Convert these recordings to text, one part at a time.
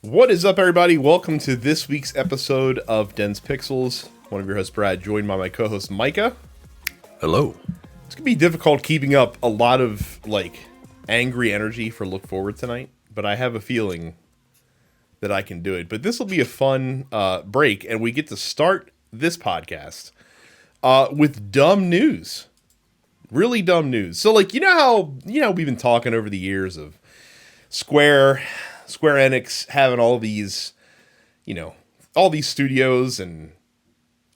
What is up, everybody? Welcome to this week's episode of Dense Pixels. One of your hosts, Brad, joined by my co-host, Micah. Hello. It's going to be difficult keeping up a lot of, angry energy for Look Forward tonight, but I have a feeling that I can do it. But this will be a fun break, and we get to start this podcast with dumb news. Really dumb news. So, you know how we've been talking over the years of SquareEnix having all these studios, and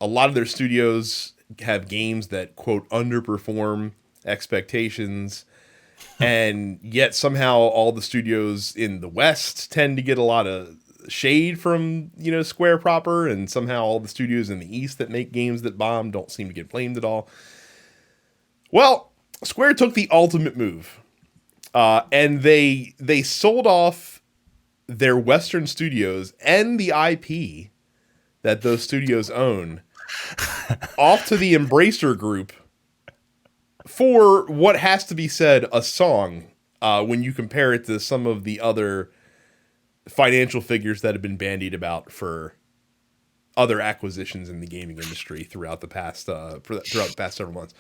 a lot of their studios have games that, quote, underperform expectations, and yet somehow all the studios in the West tend to get a lot of shade from, Square proper, and somehow all the studios in the East that make games that bomb don't seem to get blamed at all. Well, Square took the ultimate move, and they sold off their Western studios and the IP that those studios own off to the Embracer Group for what has to be said a song when you compare it to some of the other financial figures that have been bandied about for other acquisitions in the gaming industry throughout the past several months.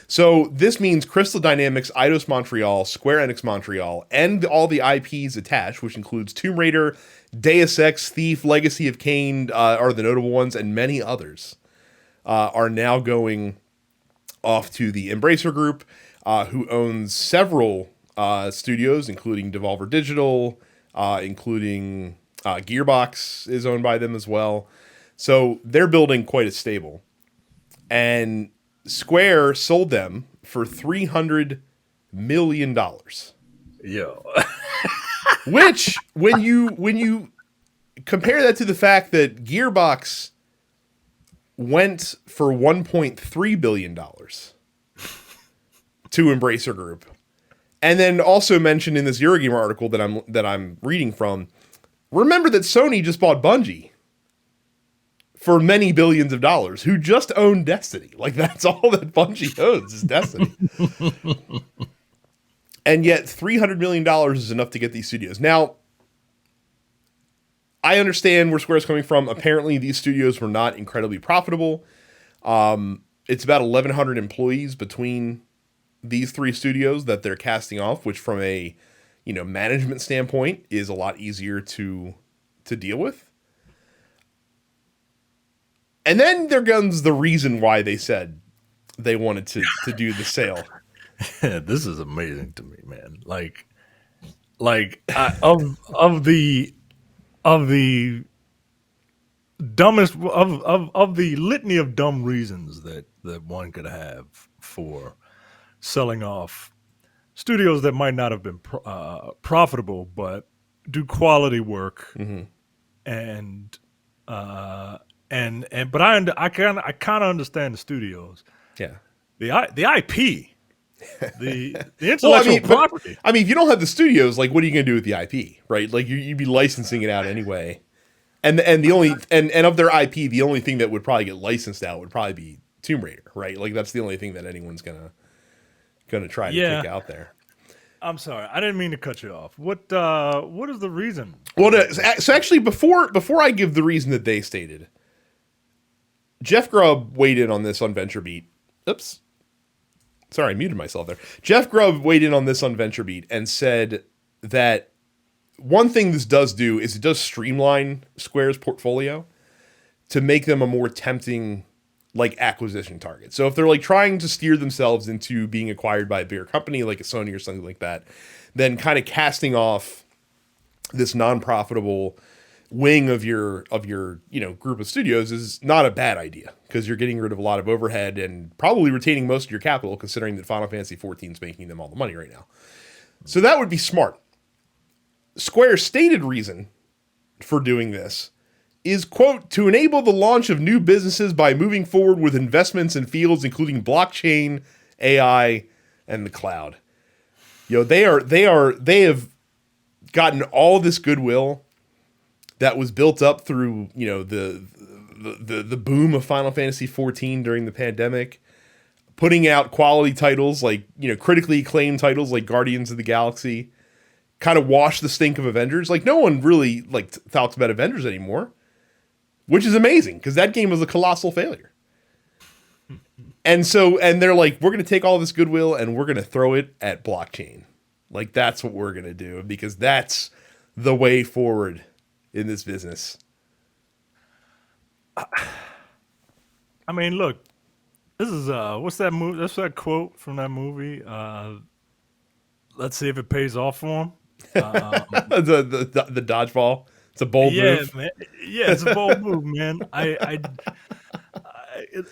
So this means Crystal Dynamics, Eidos Montreal, SquareEnix Montreal, and all the IPs attached, which includes Tomb Raider, Deus Ex, Thief, Legacy of Kain are the notable ones, and many others are now going off to the Embracer Group, who owns several studios, including Devolver Digital, including Gearbox is owned by them as well. So they're building quite a stable. And Square sold them for $300 million. Yo. Which, when you compare that to the fact that Gearbox went for $1.3 billion to Embracer Group, and then also mentioned in this Eurogamer article that I'm reading from, remember that Sony just bought Bungie for many billions of dollars, who just own Destiny. That's all that Bungie owns is Destiny. And yet $300 million is enough to get these studios. Now, I understand where Square's coming from. Apparently, these studios were not incredibly profitable. It's about 1,100 employees between these three studios that they're casting off, which from a management standpoint is a lot easier to deal with. And then there comes the reason why they said they wanted to do the sale. This is amazing to me, man. Of the dumbest of the litany of dumb reasons that one could have for selling off studios that might not have been profitable but do quality work, mm-hmm. But I kind of understand the studios. Yeah. The IP, the intellectual property. If you don't have the studios, what are you going to do with the IP, right? You'd be licensing it out anyway. And the only and of their IP, the only thing that would probably get licensed out would probably be Tomb Raider, right? That's the only thing that anyone's gonna try to kick out there. I'm sorry, I didn't mean to cut you off. What is the reason? Well, so actually, before I give the reason that they stated, Jeff Grubb weighed in on this on VentureBeat. Oops. Sorry, I muted myself there. Jeff Grubb weighed in on this on VentureBeat and said that one thing this does do is it does streamline Square's portfolio to make them a more tempting acquisition target. So if they're trying to steer themselves into being acquired by a bigger company like a Sony or something like that, then kind of casting off this non-profitable wing of your group of studios is not a bad idea, because you're getting rid of a lot of overhead and probably retaining most of your capital, considering that Final Fantasy XIV is making them all the money right now. So that would be smart. Square's stated reason for doing this is, quote, to enable the launch of new businesses by moving forward with investments in fields including blockchain, AI, and the cloud. They have gotten all this goodwill that was built up through, the boom of Final Fantasy XIV during the pandemic, putting out quality titles critically acclaimed titles like Guardians of the Galaxy, kind of wash the stink of Avengers. Like no one really like talks about Avengers anymore, which is amazing because that game was a colossal failure. And they're like, we're going to take all this goodwill and we're going to throw it at blockchain. Like that's what we're going to do because that's the way forward in this business. I mean, look, this is what's that movie? That's that quote from that movie. Let's see if it pays off for him. The dodgeball. It's a bold Yeah, move. man. Yeah, it's a bold move, man.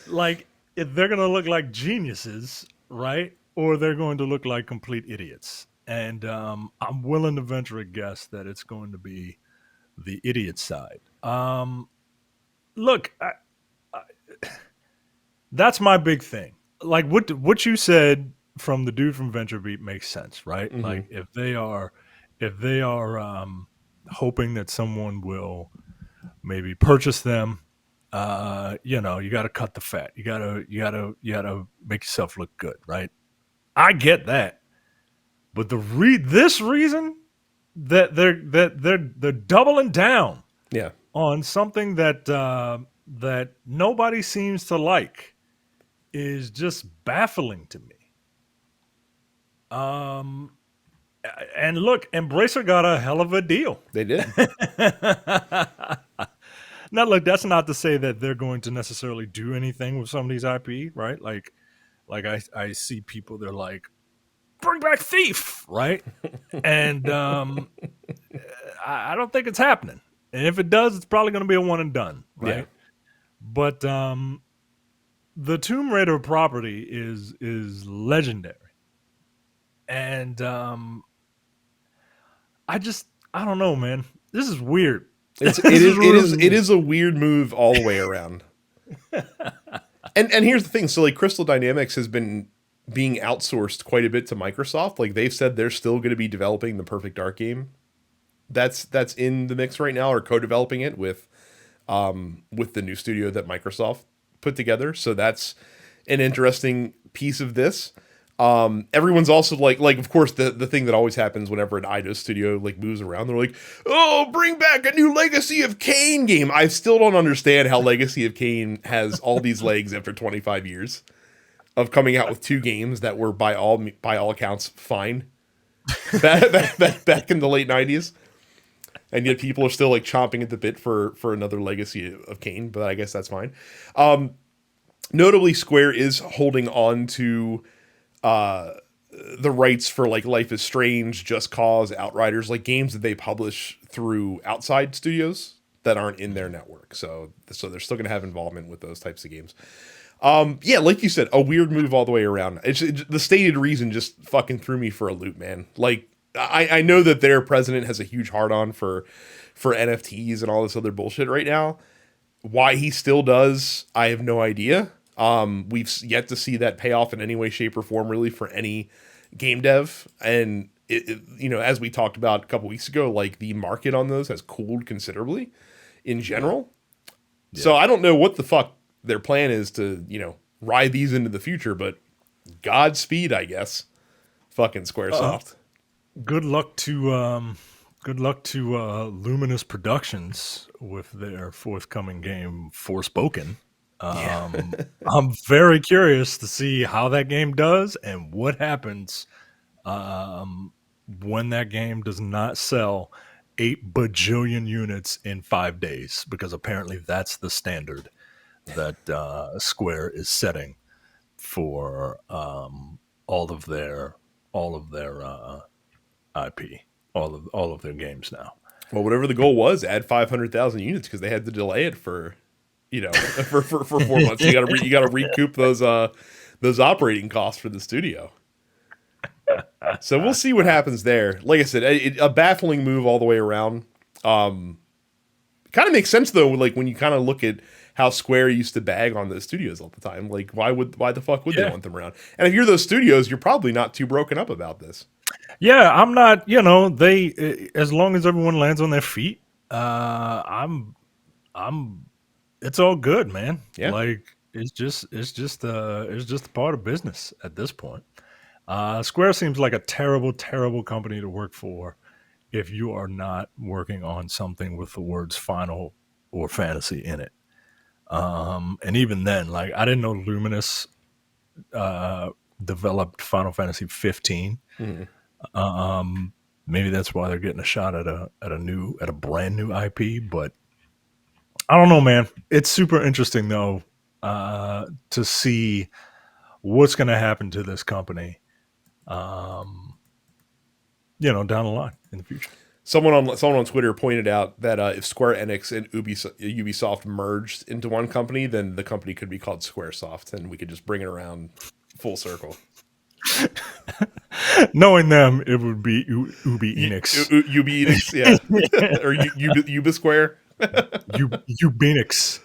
Like if they're gonna look like geniuses, right? Or they're going to look like complete idiots. And I'm willing to venture a guess that it's going to be the idiot side. Look, that's my big thing. Like what you said from the dude from VentureBeat makes sense, right? Mm-hmm. Like if they are hoping that someone will maybe purchase them, you know, you got to cut the fat. You got to make yourself look good, right? I get that, but this reason that they're doubling down Yeah. on something that that nobody seems to like is just baffling to me. Um, and look, Embracer got a hell of a deal. They did. Now, look, that's not to say that they're going to necessarily do anything with some of these IP, right? Like I see people, they're like, bring back Thief, right? And I don't think it's happening. And if it does, it's probably going to be a one and done, right? Yeah. But the Tomb Raider property is legendary, and I don't know, man. This is weird. It is a weird move all the way around. And here's the thing. So like Crystal Dynamics has been being outsourced quite a bit to Microsoft. Like they've said they're still going to be developing the Perfect Dark game. That's in the mix right now, or co-developing it with the new studio that Microsoft put together. So that's an interesting piece of this. Everyone's also like of course the thing that always happens whenever an Eidos studio like moves around, they're like, oh, bring back a new Legacy of Kain game. I still don't understand how Legacy of Kain has all these legs after 25 years of coming out with two games that were by all accounts fine back in the late 90s. And yet people are still like chomping at the bit for another Legacy of Kain, but I guess that's fine. Notably, Square is holding on to the rights for like Life is Strange, Just Cause, Outriders, like games that they publish through outside studios that aren't in their network. So they're still going to have involvement with those types of games. Yeah, like you said, a weird move all the way around. The stated reason just fucking threw me for a loop, man. Like I know that their president has a huge hard on for NFTs and all this other bullshit right now. Why he still does, I have no idea. We've yet to see that pay off in any way, shape, or form, really, for any game dev. And you know, as we talked about a couple weeks ago, like the market on those has cooled considerably in general. Yeah. So I don't know what the fuck their plan is to, you know, ride these into the future, but Godspeed, I guess. Fucking Squaresoft. Good luck to Luminous Productions with their forthcoming game, Forspoken. I'm very curious to see how that game does and what happens when that game does not sell 8 bajillion units in 5 days, because apparently that's the standard that Square is setting for all of their IP, all of their games now. Well, whatever the goal was, add 500,000 units because they had to delay it for, you know, for 4 months. You got to recoup those operating costs for the studio. So we'll see what happens there. Like I said, a baffling move all the way around. Kind of makes sense though, like when you kind of look at how Square used to bag on those studios all the time. Like why the fuck would they want them around? And if you're those studios, you're probably not too broken up about this. Yeah, I'm not, you know, as long as everyone lands on their feet, I'm it's all good, man. Yeah. Like it's just a part of business at this point. Square seems like a terrible, terrible company to work for. if you are not working on something with the words final or fantasy in it. And even then, like I didn't know Luminous developed Final Fantasy 15. Mhm. Maybe that's why they're getting a shot at a brand new IP. But I don't know, man. It's super interesting though to see what's going to happen to this company. Down the line in the future. Someone on Twitter pointed out that if Square Enix and Ubisoft merged into one company, then the company could be called SquareSoft, and we could just bring it around full circle. Knowing them, it would be Ubi Enix. Ubi Enix, yeah, or Ubisquare. Ubinix.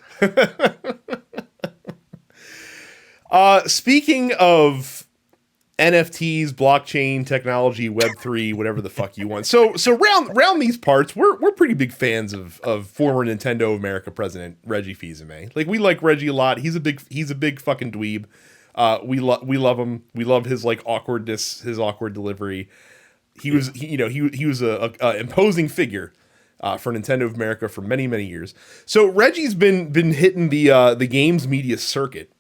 Speaking of NFTs, blockchain technology, Web3, whatever the fuck you want. So round these parts, we're pretty big fans of former Nintendo of America president Reggie Fils-Aime. Like we like Reggie a lot. He's a big fucking dweeb. We love him. We love his like awkwardness, his awkward delivery. He was a imposing figure for Nintendo of America for many years. So Reggie's been hitting the games media circuit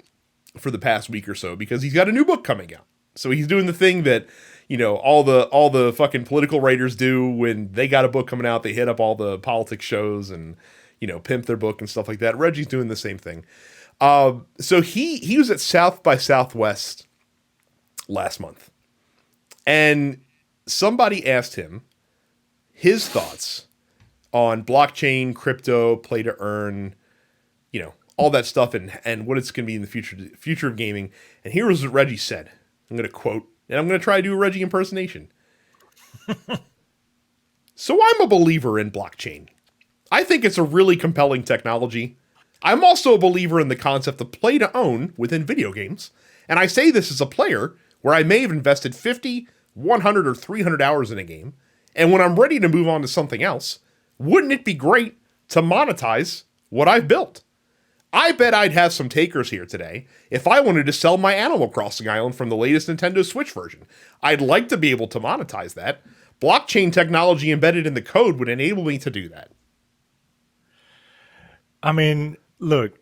for the past week or so because he's got a new book coming out. So he's doing the thing that, all the fucking political writers do when they got a book coming out. They hit up all the politics shows and, pimp their book and stuff like that. Reggie's doing the same thing. So he was at South by Southwest last month. And somebody asked him his thoughts on blockchain, crypto, play to earn, all that stuff and what it's going to be in the future of gaming. And here was what Reggie said. I'm going to quote, and I'm going to try to do a Reggie impersonation. So I'm a believer in blockchain. I think it's a really compelling technology. I'm also a believer in the concept of play to own within video games. And I say this as a player where I may have invested 50, 100, or 300 hours in a game. And when I'm ready to move on to something else, wouldn't it be great to monetize what I've built? I bet I'd have some takers here today if I wanted to sell my Animal Crossing island from the latest Nintendo Switch version. I'd like to be able to monetize that. Blockchain technology embedded in the code would enable me to do that. I mean, look,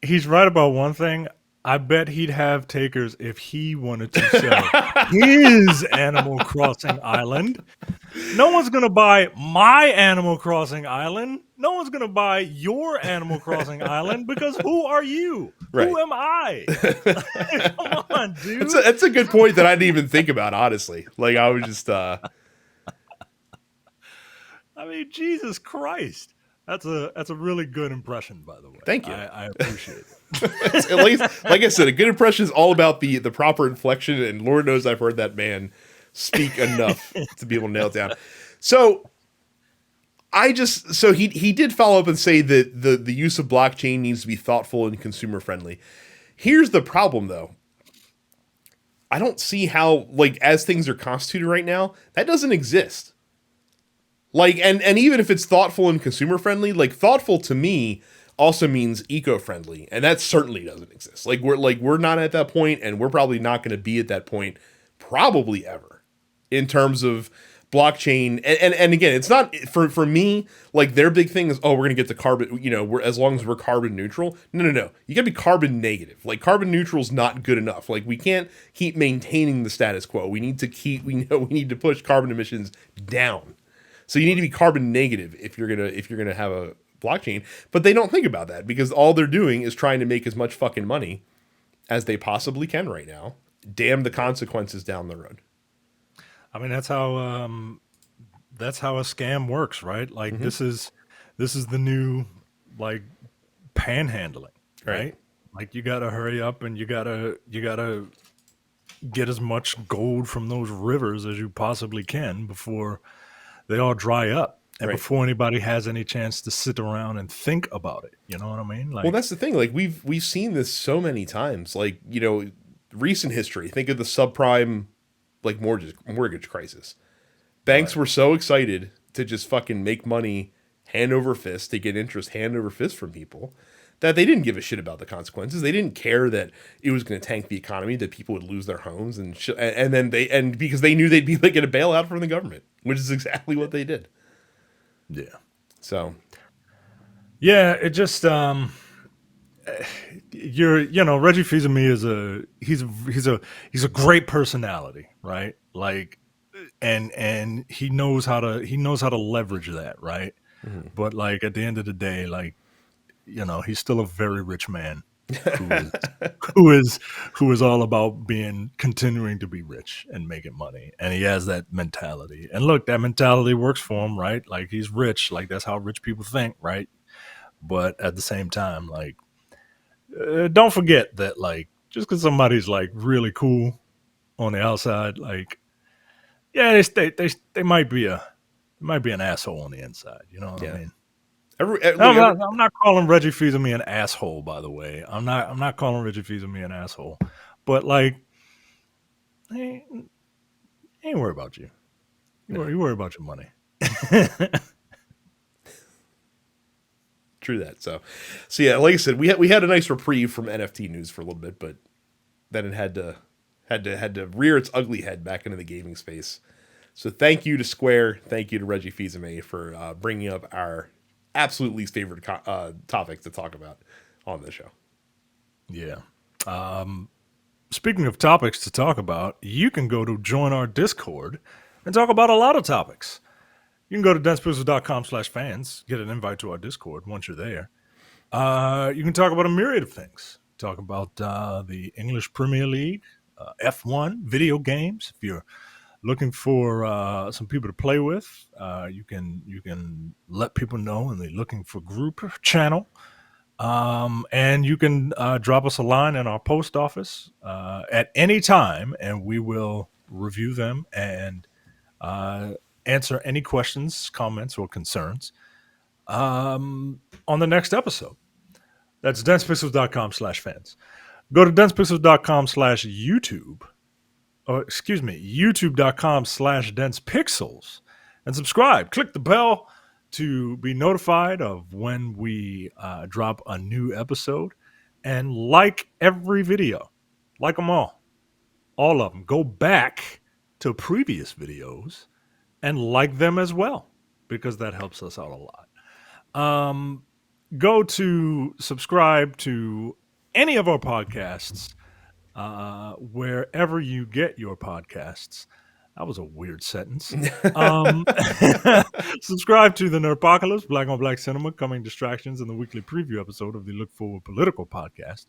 he's right about one thing. I bet he'd have takers if he wanted to sell his Animal Crossing island. No one's going to buy my Animal Crossing island. No one's going to buy your Animal Crossing island because who are you? Right. Who am I? Come on, dude. That's a good point that I didn't even think about, honestly. Like, I was just... I mean, Jesus Christ. That's a really good impression, by the way. Thank you. I appreciate it. At least, like I said, a good impression is all about the proper inflection, and Lord knows I've heard that man speak enough to be able to nail it down. So he did follow up and say that the use of blockchain needs to be thoughtful and consumer friendly. Here's the problem, though. I don't see how, like, as things are constituted right now, that doesn't exist. Like, and even if it's thoughtful and consumer friendly, like thoughtful to me also means eco-friendly, and that certainly doesn't exist. We're not at that point, and we're probably not going to be at that point probably ever in terms of blockchain. And again, it's not for me, like their big thing is, we're going to get the carbon, we're, as long as we're carbon neutral. No. You got to be carbon negative. Like carbon neutral is not good enough. Like we can't keep maintaining the status quo. We need to push carbon emissions down. So you need to be carbon negative if you're gonna have a blockchain. But they don't think about that because all they're doing is trying to make as much fucking money as they possibly can right now. Damn the consequences down the road. I mean, that's how a scam works, right? Like Mm-hmm. this is the new like panhandling, right? Like you gotta hurry up and you gotta get as much gold from those rivers as you possibly can before they all dry up and before anybody has any chance to sit around and think about it. You know what I mean? Like, well, that's the thing. Like we've seen this so many times. Like, recent history. Think of the subprime like mortgage crisis. Banks were so excited to just fucking make money hand over fist, to get interest hand over fist from people, that they didn't give a shit about the consequences. They didn't care that it was going to tank the economy, that people would lose their homes and then because they knew they'd be like, get a bailout from the government, which is exactly what they did. Yeah. So Yeah, it just Reggie Fils-Aime he's a great personality, right? Like, and he knows how to leverage that, right? mm-hmm. But like at the end of the day, like, he's still a very rich man who is who is who is all about continuing to be rich and making money, and he has that mentality. And look, that mentality works for him, right? Like, he's rich, like that's how rich people think, right? But at the same time, like, don't forget that, like, just because somebody's like really cool on the outside, like, yeah, they might be an asshole on the inside. You know what I mean? I'm not calling Reggie Fils-Aime an asshole, by the way. I'm not calling Reggie Fils-Aime an asshole, but like, he ain't worried about you. You worry about your money. True that. So yeah, like I said, we had a nice reprieve from NFT news for a little bit, but then it had to rear its ugly head back into the gaming space. So thank you to Square, thank you to Reggie Fils-Aime for bringing up our absolute least favorite topic to talk about on the show. Yeah. Speaking of topics to talk about, you can go to join our Discord and talk about a lot of topics. You can go to densepixels.com/fans, get an invite to our Discord once you're there. You can talk about a myriad of things. Talk about the English Premier League, F1, video games. If you're looking for some people to play with, you can let people know in the Looking for Group channel. And you can drop us a line in our post office at any time, and we will review them and answer any questions, comments, or concerns on the next episode. That's densepixels.com/fans. Go to densepixels.com/YouTube, or excuse me, youtube.com/densepixels, and subscribe. Click the bell to be notified of when we drop a new episode, and like every video. Like them all of them. Go back to previous videos and like them as well, because that helps us out a lot. Go to subscribe to any of our podcasts wherever you get your podcasts. That was a weird sentence. Subscribe to the Nerdpocalypse, Black on Black Cinema, Coming Distractions, and the weekly preview episode of the Look Forward Political podcast.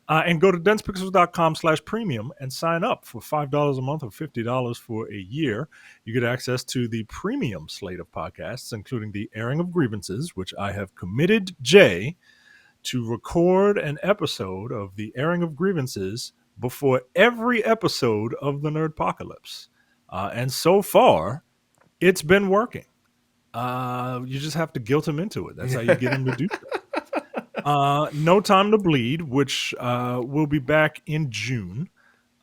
And go to densepixels.com/premium and sign up for $5 a month or $50 for a year. You get access to the premium slate of podcasts, including the Airing of Grievances, which I have committed Jay to record an episode of the Airing of Grievances before every episode of the Nerdpocalypse. And so far, it's been working. You just have to guilt him into it. That's how you get him to do so. No Time to Bleed, which will be back in June.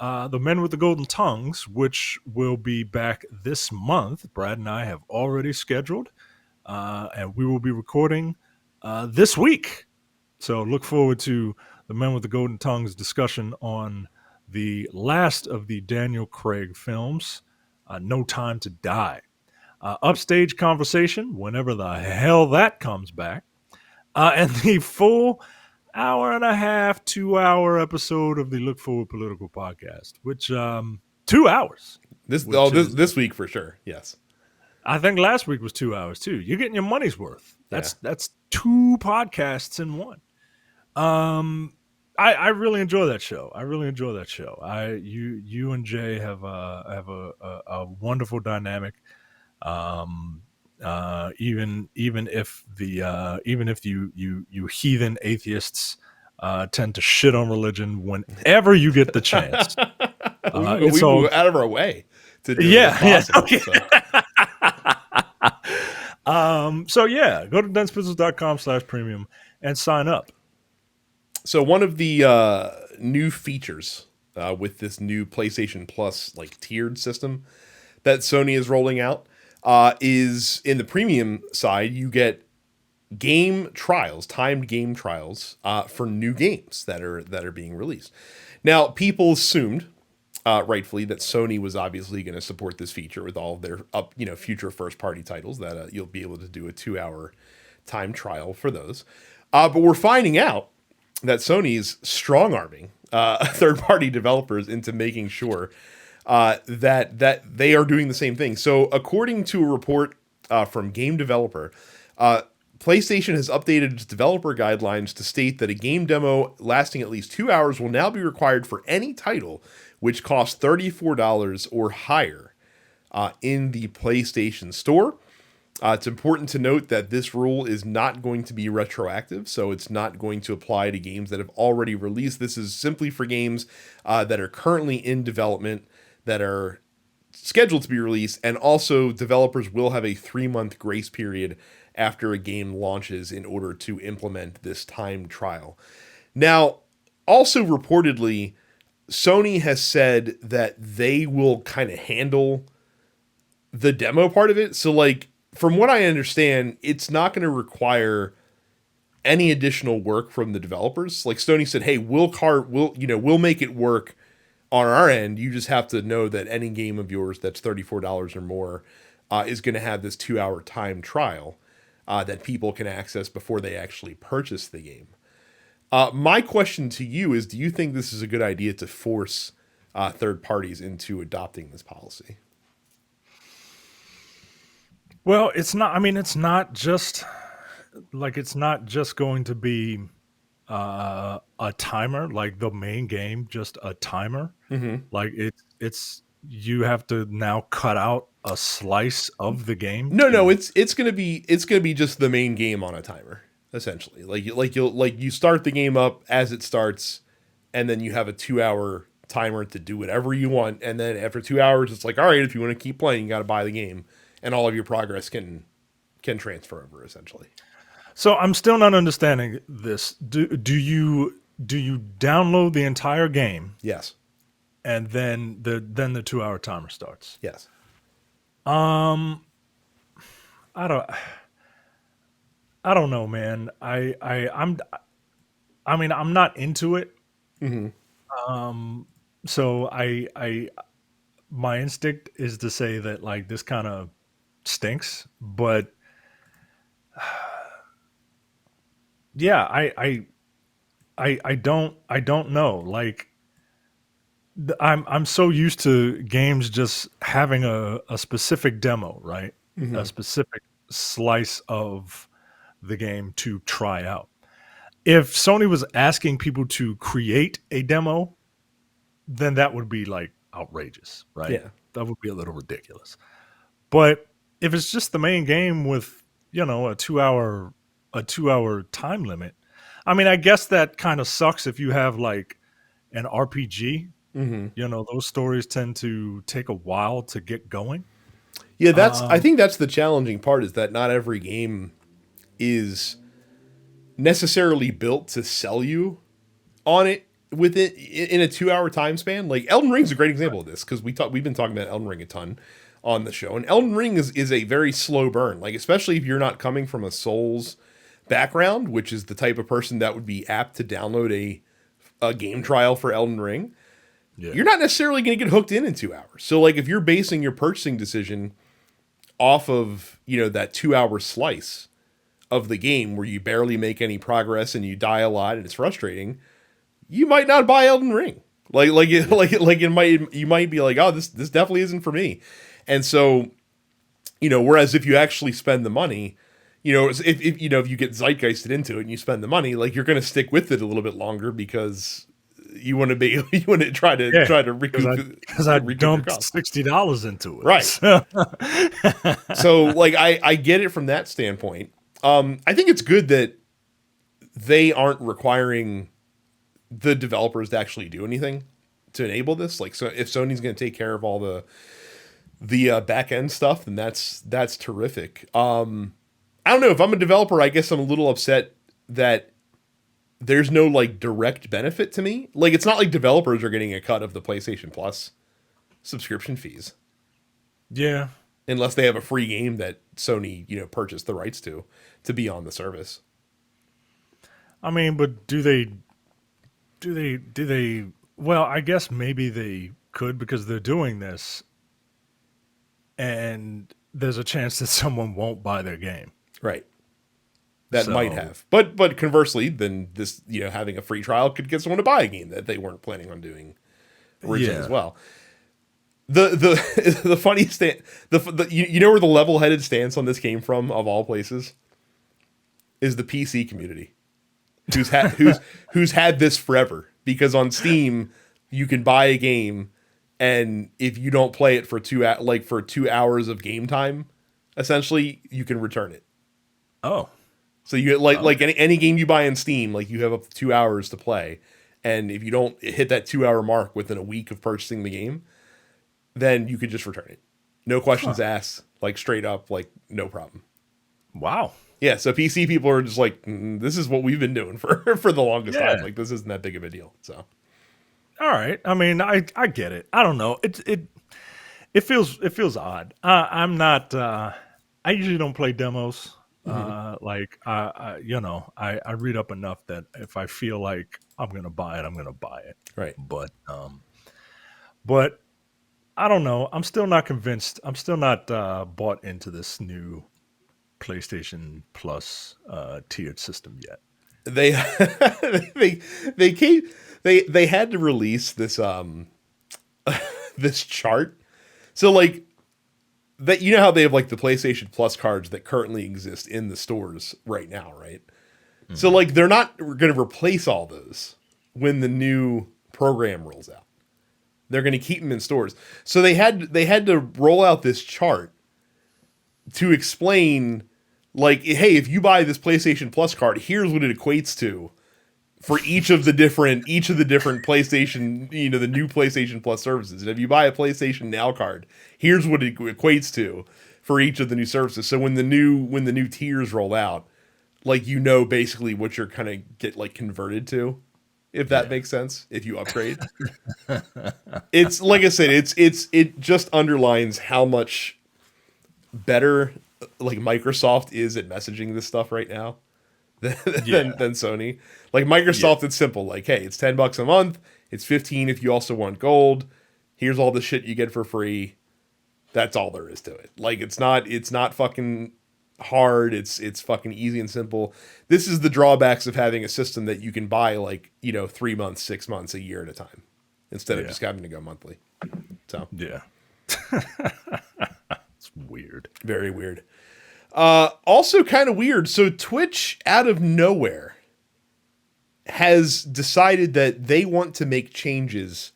The Men with the Golden Tongues, which will be back this month. Brad and I have already scheduled, and we will be recording this week. So look forward to the Men with the Golden Tongues discussion on the last of the Daniel Craig films, No Time to Die. Upstage Conversation, whenever the hell that comes back. And the full hour and a half, 2-hour episode of the Look Forward Political podcast, which 2 hours. This week for sure. Yes. I think last week was 2 hours too. You're getting your money's worth. That's 2 podcasts in one. I really enjoy that show. You and Jay have a wonderful dynamic. Even if you heathen atheists tend to shit on religion whenever you get the chance. We go out of our way to do it. Okay. So yeah, go to densepixels.com/premium and sign up. So one of the new features with this new PlayStation Plus like tiered system that Sony is rolling out is in the premium side, you get game trials, timed game trials for new games that are being released. Now, people assumed, rightfully, that Sony was obviously going to support this feature with all of their future first party titles. That you'll be able to do a 2-hour time trial for those. But we're finding out that Sony's strong arming third party developers into making sure that they are doing the same thing. So, according to a report from Game Developer, PlayStation has updated its developer guidelines to state that a game demo lasting at least 2 hours will now be required for any title which costs $34 or higher in the PlayStation Store. It's important to note that this rule is not going to be retroactive, so it's not going to apply to games that have already released. This is simply for games that are currently in development, that are scheduled to be released, and also developers will have a 3-month grace period after a game launches in order to implement this timed trial. Now, also reportedly, Sony has said that they will kind of handle the demo part of it. So, like, from what I understand, it's not going to require any additional work from the developers. Like, Sony said, hey, we'll make it work on our end. You just have to know that any game of yours that's $34 or more is going to have this 2-hour time trial that people can access before they actually purchase the game. My question to you is, do you think this is a good idea to force third parties into adopting this policy? Well, it's not. I mean, it's not just going to be a timer, like the main game, just a timer. Mm-hmm. Like it's you have to now cut out a slice of the game. No, it's gonna be just the main game on a timer, essentially. You start the game up as it starts, and then you have a 2-hour timer to do whatever you want, and then after 2 hours, it's like, all right, if you want to keep playing, you got to buy the game, and all of your progress can transfer over, essentially. So I'm still not understanding this. Do you download the entire game? Yes. And then the 2-hour timer starts. Yes. I don't know, man. I'm not into it. Mm-hmm. So my instinct is to say that, like, this kind of stinks, but yeah, I don't know. Like, I'm so used to games just having a specific demo, right? Mm-hmm. A specific slice of the game to try out. If Sony was asking people to create a demo, then that would be, like, outrageous, right? Yeah. That would be a little ridiculous. But if it's just the main game with, a 2-hour time limit, I mean, I guess that kind of sucks if you have, like, an RPG. Mm-hmm. Those stories tend to take a while to get going. Yeah, I think that's the challenging part, is that not every game is necessarily built to sell you on it with it in a 2-hour time span. Like, Elden Ring's a great example of this, because we've been talking about Elden Ring a ton on the show, and Elden Ring is a very slow burn. Like, especially if you're not coming from a Souls background, which is the type of person that would be apt to download a game trial for Elden Ring. Yeah. You're not necessarily going to get hooked in 2 hours. So, like, if you're basing your purchasing decision off of, that 2-hour slice of the game where you barely make any progress and you die a lot and it's frustrating, you might not buy Elden Ring. You might be like, oh, this definitely isn't for me. And so, whereas if you actually spend the money, if you get zeitgeisted into it and you spend the money, like, you're going to stick with it a little bit longer, because you want to try to recoup, because I dumped $60 into it, right? So, like, I get it from that standpoint. I think it's good that they aren't requiring the developers to actually do anything to enable this. Like, so if Sony's going to take care of all the back end stuff, then that's terrific. I don't know, if I'm a developer, I guess I'm a little upset that there's no, like, direct benefit to me. Like, it's not like developers are getting a cut of the PlayStation Plus subscription fees. Yeah. Unless they have a free game that Sony, purchased the rights to. to be on the service. I mean, but do they? Well, I guess maybe they could because they're doing this, and there's a chance that someone won't buy their game. Right. That might So have. But conversely, then this, having a free trial could get someone to buy a game that they weren't planning on doing originally as well. The funniest thing, you know where the level-headed stance on this came from, of all places, is the PC community, who's had this forever. Because on Steam, you can buy a game, and if you don't play it for 2 hours of game time, essentially you can return it. Oh. So you get like any game you buy on Steam, like you have up to 2 hours to play, and if you don't hit that 2 hour mark within a week of purchasing the game, then you could just return it. No questions asked, like straight up, like no problem. Wow. Yeah, so PC people are just like, this is what we've been doing for the longest time. Like this isn't that big of a deal. So, all right. I mean, I get it. I don't know. It feels odd. I'm not. I usually don't play demos. I read up enough that if I feel like I'm gonna buy it, I'm gonna buy it. Right. But I don't know. I'm still not convinced. I'm still not bought into this new PlayStation Plus tiered system yet. They they had to release this this chart. So like that, how they have like the PlayStation Plus cards that currently exist in the stores right now, right? Mm-hmm. So like they're not going to replace all those when the new program rolls out. They're going to keep them in stores. So they had to roll out this chart to explain, like, hey, if you buy this PlayStation Plus card, here's what it equates to for each of the different PlayStation, the new PlayStation Plus services. And if you buy a PlayStation Now card, here's what it equates to for each of the new services. So when the new tiers roll out, like, basically what you're kind of get like converted to, if that makes sense, if you upgrade. It's like I said, it just underlines how much better like Microsoft is at messaging this stuff right now than Sony. Like Microsoft, it's simple. Like, hey, it's $10 a month. It's $15 if you also want gold. Here's all the shit you get for free. That's all there is to it. Like, it's not fucking hard. It's fucking easy and simple. This is the drawbacks of having a system that you can buy like, 3 months, 6 months, a year at a time, instead of just having to go monthly. So yeah. It's weird. Very weird. Also kind of weird. So Twitch, out of nowhere, has decided that they want to make changes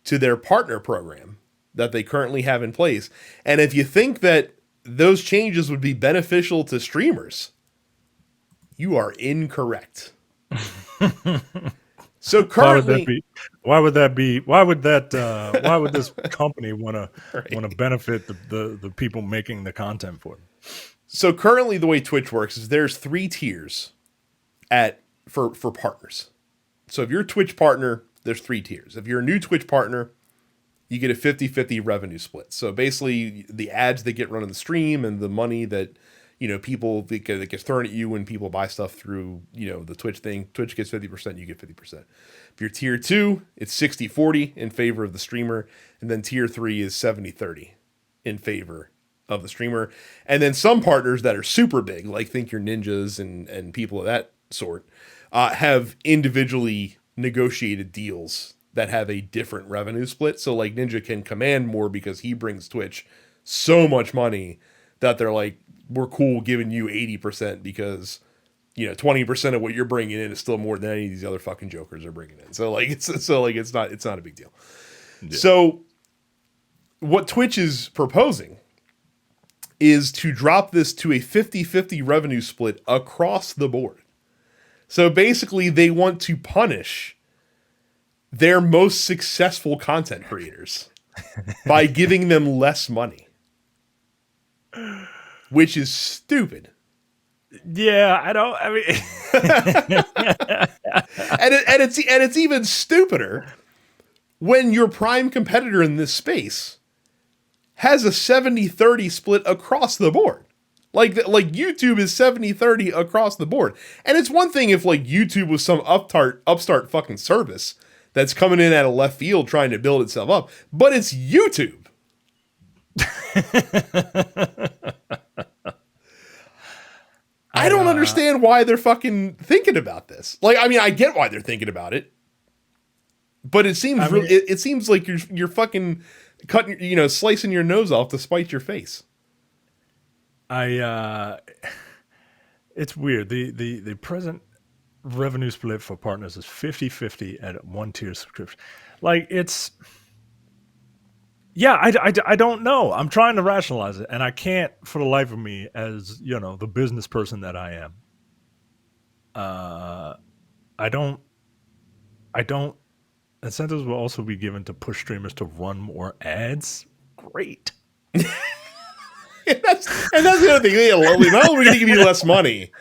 to their partner program that they currently have in place. And if you think that those changes would be beneficial to streamers, you are incorrect. So currently, why would this company want to benefit the people making the content for them? So currently the way Twitch works is there's 3 tiers for partners. So if you're a Twitch partner, there's 3 tiers. If you're a new Twitch partner, you get a 50-50 revenue split. So basically the ads that get run on the stream and the money that, people that gets thrown at you when people buy stuff through, the Twitch thing, Twitch gets 50%, you get 50%. If you're tier 2, it's 60-40 in favor of the streamer. And then tier 3 is 70-30 in favor of the streamer. And then some partners that are super big, like think your ninjas and people of that sort, have individually negotiated deals that have a different revenue split. So like Ninja can command more because he brings Twitch so much money that they're like, we're cool giving you 80% because 20% of what you're bringing in is still more than any of these other fucking jokers are bringing in. So like it's not a big deal. Yeah. So what Twitch is proposing is to drop this to a 50-50 revenue split across the board. So basically they want to punish their most successful content creators by giving them less money, which is stupid. Yeah, I mean, and it's even stupider when your prime competitor in this space has a 70-30 split across the board. Like YouTube is 70-30 across the board. And it's one thing if like YouTube was some upstart fucking service that's coming in out of left field trying to build itself up, but it's YouTube. I don't understand why they're fucking thinking about this. Like, I mean, I get why they're thinking about it, but it seems it seems like you're fucking cutting, slicing your nose off to spite your face. It's weird. The present revenue split for partners is 50-50 at one tier subscription. Like it's, yeah, I don't know. I'm trying to rationalize it, and I can't for the life of me, as the business person that I am. I don't. Incentives will also be given to push streamers to run more ads. Great. and that's the other thing. Yeah, not only are we going to give you less money,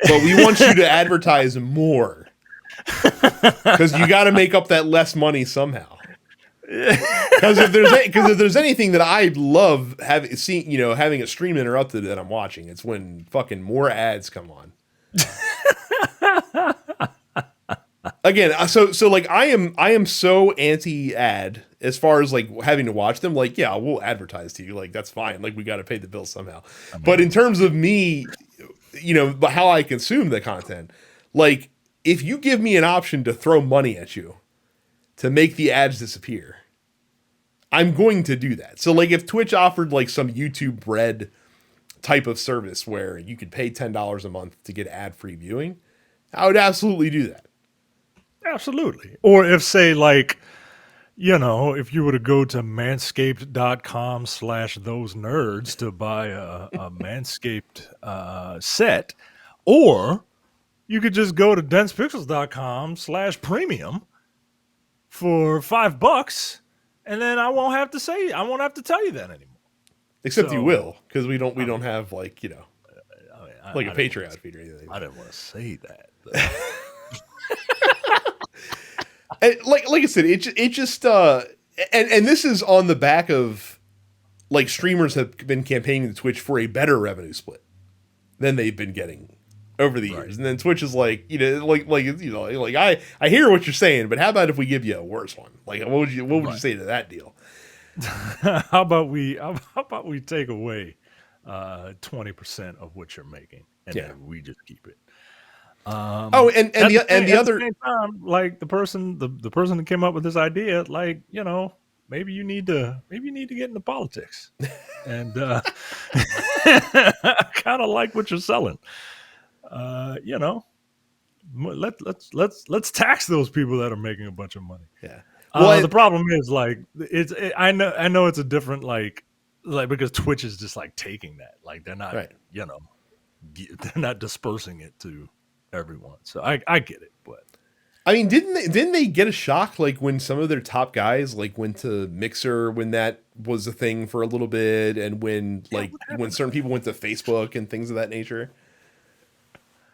but we want you to advertise more because you got to make up that less money somehow. Because if there's anything that I love having a stream interrupted that I'm watching, it's when fucking more ads come on. Again, so like I am so anti-ad as far as like having to watch them. Like, yeah, we'll advertise to you. Like, that's fine. Like, we got to pay the bills somehow. But in terms of me, how I consume the content, like if you give me an option to throw money at you to make the ads disappear, I'm going to do that. So like if Twitch offered like some YouTube Red type of service where you could pay $10 a month to get ad-free viewing, I would absolutely do that. Absolutely. Or if say like, if you were to go to manscaped.com/those nerds to buy a Manscaped set, or you could just go to densepixels.com/premium for $5, and then I won't have to tell you that anymore. Except you will, because we don't have like a Patreon feed or anything. I didn't want to say that. And like I said, it just and this is on the back of like streamers have been campaigning to Twitch for a better revenue split than they've been getting over the years. And then Twitch is like, I hear what you're saying, but how about if we give you a worse one? Like, what would you say to that deal? How about we take away 20% of what you're making, and then we just keep it. And the other same time, like the person that came up with this idea, like maybe you need to get into politics, and kind of like what you're selling. Let's tax those people that are making a bunch of money. Yeah. Well, the problem is like I know it's a different like because Twitch is just like taking that, like they're not they're not dispersing it to everyone. So I get it, but I mean, didn't they get a shock like when some of their top guys like went to Mixer when that was a thing for a little bit, and when when certain people went to Facebook and things of that nature?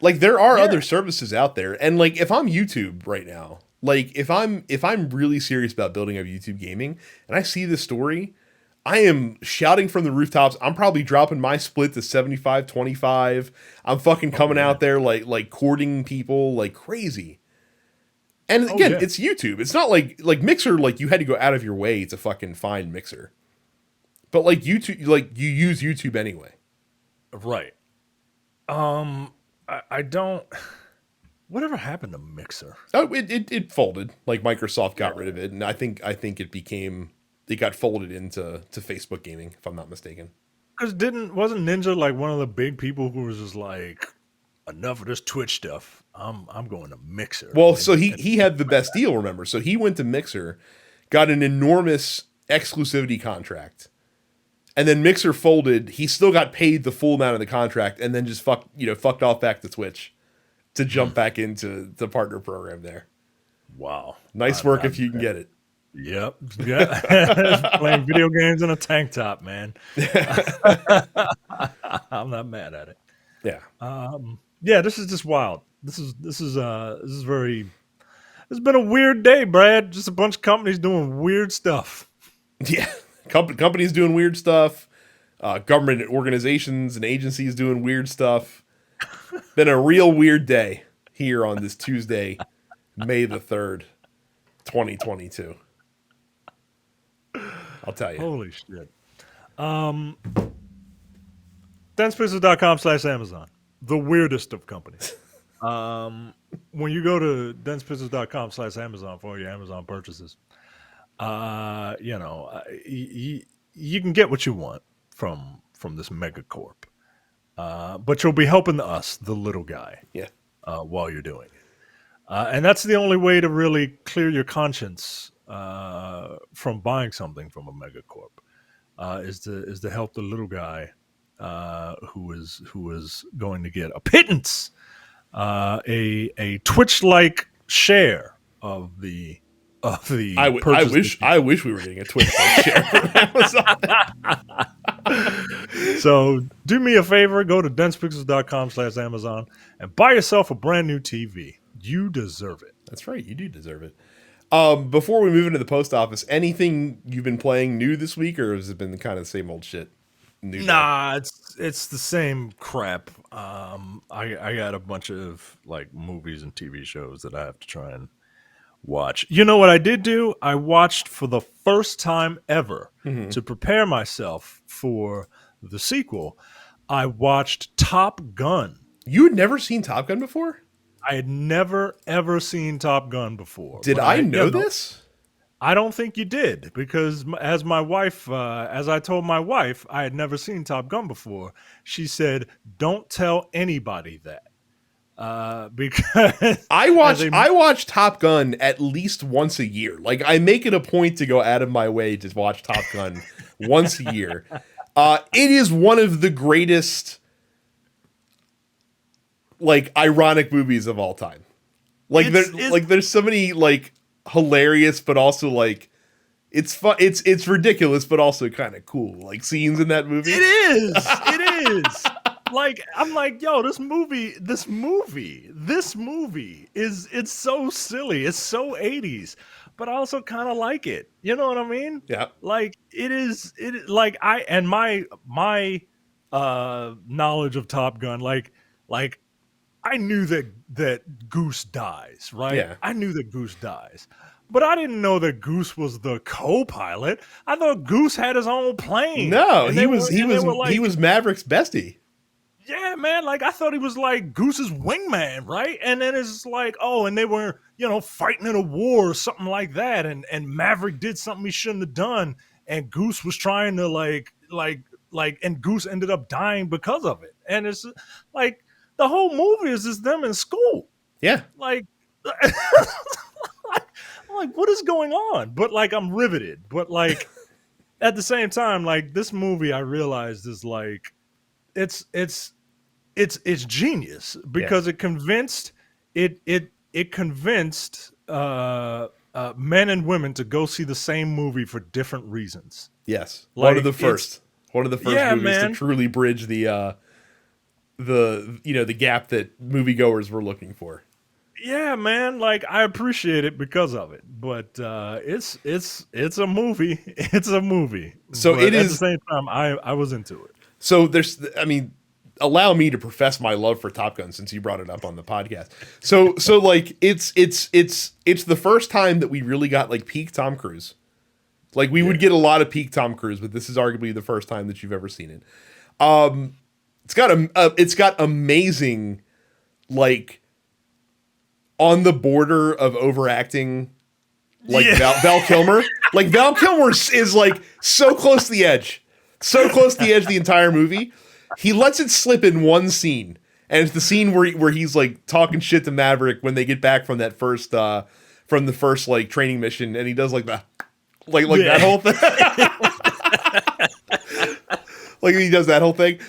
Like there are other services out there, and like if I'm YouTube right now, like if I'm really serious about building up YouTube gaming and I see this story, I am shouting from the rooftops. I'm probably dropping my split to 75-25. I'm fucking coming out there like courting people like crazy. And again, it's YouTube. It's not like Mixer, like you had to go out of your way to fucking find Mixer. But like YouTube, like you use YouTube anyway. Right. I don't. Whatever happened to Mixer? Oh, it folded. Like Microsoft got rid of it, and I think it got folded into Facebook gaming, if I'm not mistaken. Because wasn't Ninja like one of the big people who was just like, enough of this Twitch stuff. I'm going to Mixer. Well, so he had the best deal, remember? So he went to Mixer, got an enormous exclusivity contract, and then Mixer folded. He still got paid the full amount of the contract, and then just fucked off back to Twitch to jump back into the partner program there. Wow, nice work if you can get it. Yep. Yeah. Playing video games in a tank top, man. I'm not mad at it. Yeah. This is just wild. This is very. It's been a weird day, Brad. Just a bunch of companies doing weird stuff. Yeah, companies doing weird stuff. government organizations and agencies doing weird stuff. Been a real weird day here on this Tuesday, May the 3rd, 2022. I'll tell you. Holy shit. DensePixels.com/Amazon. The weirdest of companies. When you go to DensePixels.com/Amazon for your Amazon purchases, you can get what you want from this megacorp. But you'll be helping us, the little guy, while you're doing it. And that's the only way to really clear your conscience from buying something from a megacorp, is to help the little guy who is going to get a pittance, a Twitch-like share of the I wish we were getting a Twitch-like share from Amazon. So do me a favor, go to densepixels.com/Amazon and buy yourself a brand new TV. You deserve it. That's right, you do deserve it. Before we move into the post office, anything you've been playing new this week, or has it been kind of the same old shit? Nah, it's the same crap. I got a bunch of like movies and TV shows that I have to try and watch. You know what I did do? I watched for the first time ever to prepare myself for the sequel. I watched Top Gun. You had never seen Top Gun before? I had never, ever seen Top Gun before. Did I know this? I don't think you did, because as I told my wife, I had never seen Top Gun before. She said, "Don't tell anybody that." Because I watch Top Gun at least once a year. Like, I make it a point to go out of my way to watch Top Gun once a year. It is one of the greatest, like, ironic movies of all time. Like, there's so many like hilarious, but also like it's fun. It's ridiculous, but also kind of cool. Like scenes in that movie. It is. Like, I'm like, yo, this movie is, it's so silly. It's so 80s, but I also kind of like it. You know what I mean? Yeah. Like like my knowledge of Top Gun, like I knew that Goose dies, right? Yeah. I knew that Goose dies. But I didn't know that Goose was the co-pilot. I thought Goose had his own plane. No, he was Maverick's bestie. Yeah, man. Like, I thought he was like Goose's wingman, right? And then it's like, oh, and they were, fighting in a war or something like that. And Maverick did something he shouldn't have done. And Goose was trying to and Goose ended up dying because of it. And it's like, the whole movie is just them in school. Yeah. Like, I'm like, what is going on? But like, I'm riveted. But like, at the same time, like, this movie, I realized is like, it's genius, because it convinced men and women to go see the same movie for different reasons. Yes, like, one of the first movies to truly bridge the gap that moviegoers were looking for. Yeah, man. Like, I appreciate it because of it, but it's a movie. It's a movie. So but it is at the same time, I was into it. So allow me to profess my love for Top Gun since you brought it up on the podcast. So like it's the first time that we really got like peak Tom Cruise. Like we would get a lot of peak Tom Cruise, but this is arguably the first time that you've ever seen it. It's got amazing, like, on the border of overacting, like Val Kilmer. Like Val Kilmer is like so close to the edge. So close to the edge the entire movie. He lets it slip in one scene, and it's the scene where he's like talking shit to Maverick when they get back from that first like training mission, and he does like that, like that whole thing. Like he does that whole thing.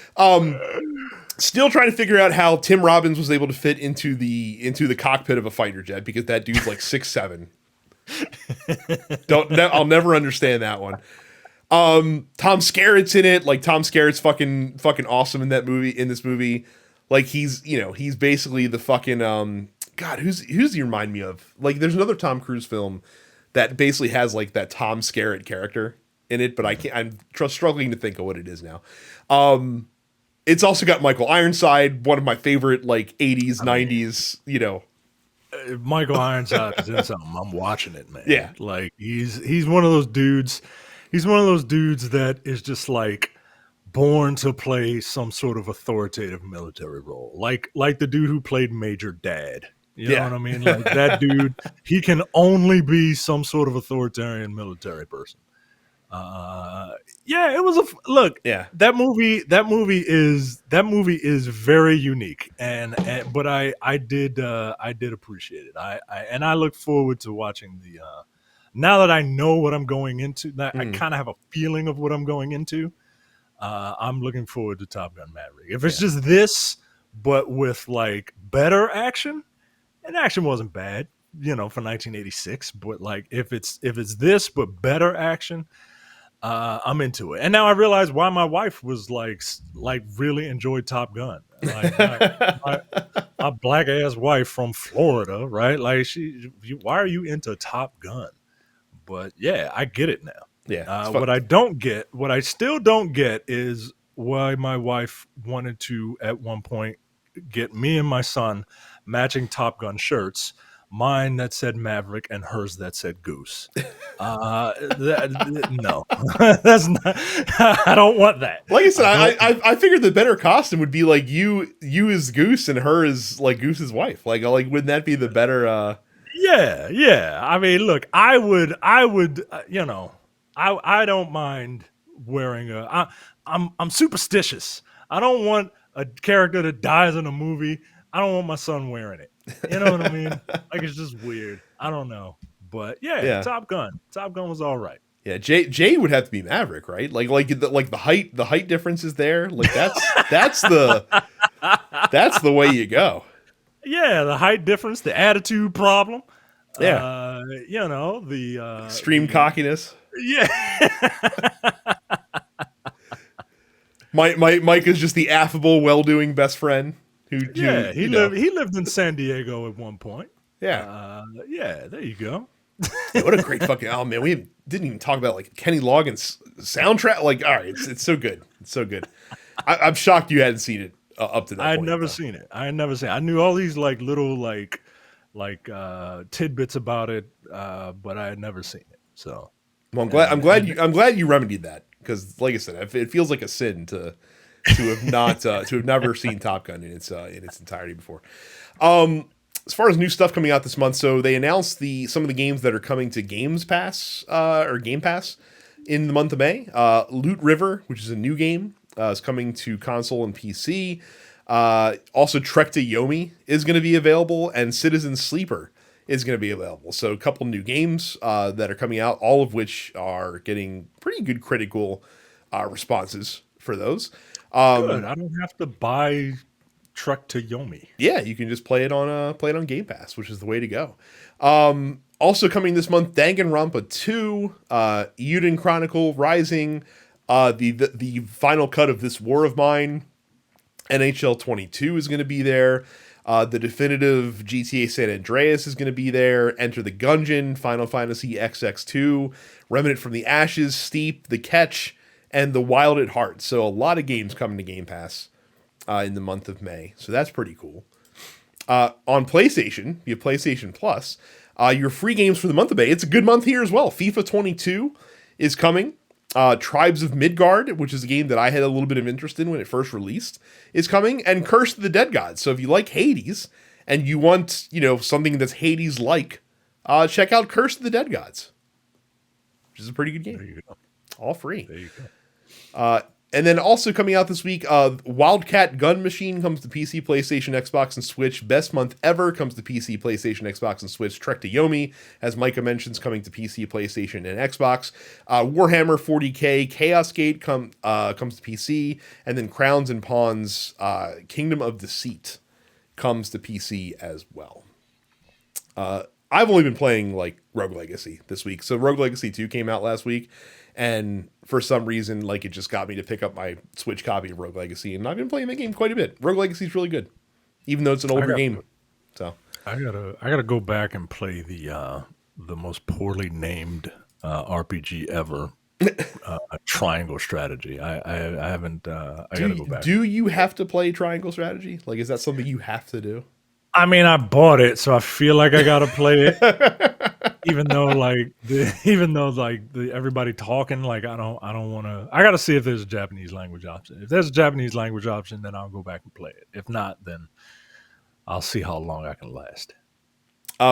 Still trying to figure out how Tim Robbins was able to fit into the cockpit of a fighter jet, because that dude's like 6'7". I'll never understand that one. Tom Skerritt's in it. Like, Tom Skerritt's fucking awesome in this movie. Like, he's basically the fucking, God, who's he remind me of? Like, there's another Tom Cruise film that basically has like that Tom Skerritt character. in it, but I can't. I'm struggling to think of what it is now. It's also got Michael Ironside, one of my favorite like 80s, I mean, 90s. if Michael Ironside is in something, I'm watching it, man. Yeah. Like he's one of those dudes. He's one of those dudes that is just like born to play some sort of authoritative military role. Like the dude who played Major Dad. You know Yeah. what I mean? Like that dude, he can only be some sort of authoritarian military person. Yeah, it was look. Yeah. That movie is very unique, and but I did appreciate it. I look forward to watching the. Now that I know what I'm going into, that I kind of have a feeling of what I'm going into. I'm looking forward to Top Gun Maverick. If it's just this, but with like better action, and action wasn't bad, for 1986. But like if it's this but better action, I'm into it. And now I realize why my wife was like really enjoyed Top Gun. Like my black ass wife from Florida, right? Like why are you into Top Gun? But yeah, I get it now. Yeah. What I still don't get is why my wife wanted to at one point get me and my son matching Top Gun shirts, mine that said Maverick and hers that said Goose. No, that's not. I don't want that. Like I said, I figured the better costume would be like you as Goose and her as like Goose's wife. Like wouldn't that be the better? Yeah. I mean, look, I would, I don't mind wearing I'm superstitious. I don't want a character that dies in a movie. I don't want my son wearing it. You know what I mean? Like it's just weird. I don't know, but yeah. Top Gun was all right. Yeah, Jay would have to be Maverick, right? Like the height difference is there. Like that's the way you go. Yeah, the height difference, the attitude problem. Yeah, the extreme cockiness. Yeah. Mike is just the affable, well-doing best friend who he lived in San Diego at one point. Yeah. There you go. Yeah, what a great fucking man. We didn't even talk about like Kenny Loggins soundtrack. Like, all right, it's so good. It's so good. I'm shocked you hadn't seen it up to that point. I had never seen it. I knew all these like little like tidbits about it, but I had never seen it. So well, I'm glad you remedied that, because like I said, it feels like a sin to have not to have never seen Top Gun in its entirety before. As far as new stuff coming out this month, so they announced some of the games that are coming to Game Pass in the month of May. Loot River, which is a new game, is coming to console and PC. Also, Trek to Yomi is going to be available, and Citizen Sleeper is going to be available. So a couple new games that are coming out, all of which are getting pretty good critical responses for those. Good. I don't have to buy Trek to Yomi. Yeah, you can just play it on Game Pass, which is the way to go. Also coming this month, Danganronpa 2, Yuden Chronicle Rising, the final cut of This War of Mine, NHL 22 is going to be there. The definitive GTA San Andreas is going to be there. Enter the Gungeon, Final Fantasy XX2, Remnant from the Ashes, Steep, The Catch, and The Wild at Heart. So a lot of games coming to Game Pass in the month of May. So that's pretty cool. On PlayStation, you have PlayStation Plus. Your free games for the month of May. It's a good month here as well. FIFA 22 is coming. Tribes of Midgard, which is a game that I had a little bit of interest in when it first released, is coming. And Curse of the Dead Gods. So if you like Hades and you want, something that's Hades-like, check out Curse of the Dead Gods, which is a pretty good game. There you go. All free. There you go. And then also coming out this week, Wildcat Gun Machine comes to PC, PlayStation, Xbox, and Switch. Best Month Ever comes to PC, PlayStation, Xbox, and Switch. Trek to Yomi, as Micah mentions, coming to PC, PlayStation, and Xbox. Warhammer 40k Chaos Gate comes to PC. And then Crowns and Pawns Kingdom of Deceit comes to PC as well. I've only been playing like Rogue Legacy this week. So Rogue Legacy 2 came out last week. And for some reason, like, it just got me to pick up my Switch copy of Rogue Legacy, and I've been playing that game quite a bit. Rogue Legacy is really good, even though it's an older game. So I gotta go back and play the most poorly named RPG ever, triangle strategy. I haven't. I got to go back. Do you have to play triangle strategy? Like, is that something you have to do? I mean, I bought it, so I feel like I got to play it. Even though, everybody talking, like I don't want to. I got to see if there's a Japanese language option. If there's a Japanese language option, then I'll go back and play it. If not, then I'll see how long I can last.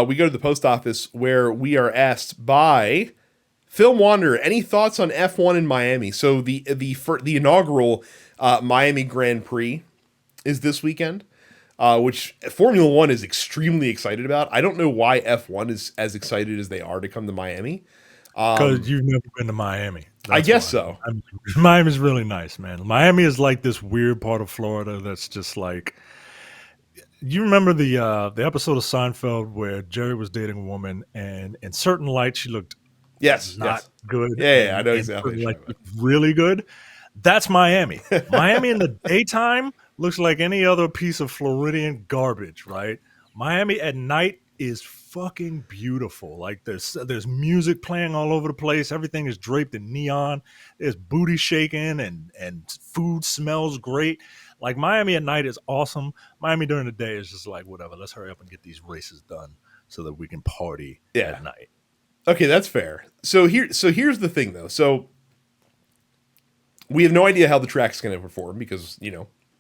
We go to the post office where we are asked by Film Wanderer, any thoughts on F1 in Miami? So the inaugural Miami Grand Prix is this weekend, which Formula One is extremely excited about. I don't know why F1 is as excited as they are to come to Miami. Because you've never been to Miami. I guess so. Miami's really nice, man. Miami is like this weird part of Florida that's just like. You remember the episode of Seinfeld where Jerry was dating a woman, and in certain light she looked not good. Yeah, I know exactly. Like really good. That's Miami. Miami in the daytime looks like any other piece of Floridian garbage, right? Miami at night is fucking beautiful. Like there's music playing all over the place. Everything is draped in neon. There's booty shaking and food smells great. Like Miami at night is awesome. Miami during the day is just like whatever. Let's hurry up and get these races done so that we can party at night. Okay, that's fair. So here's the thing though. So we have no idea how the track's going to perform because,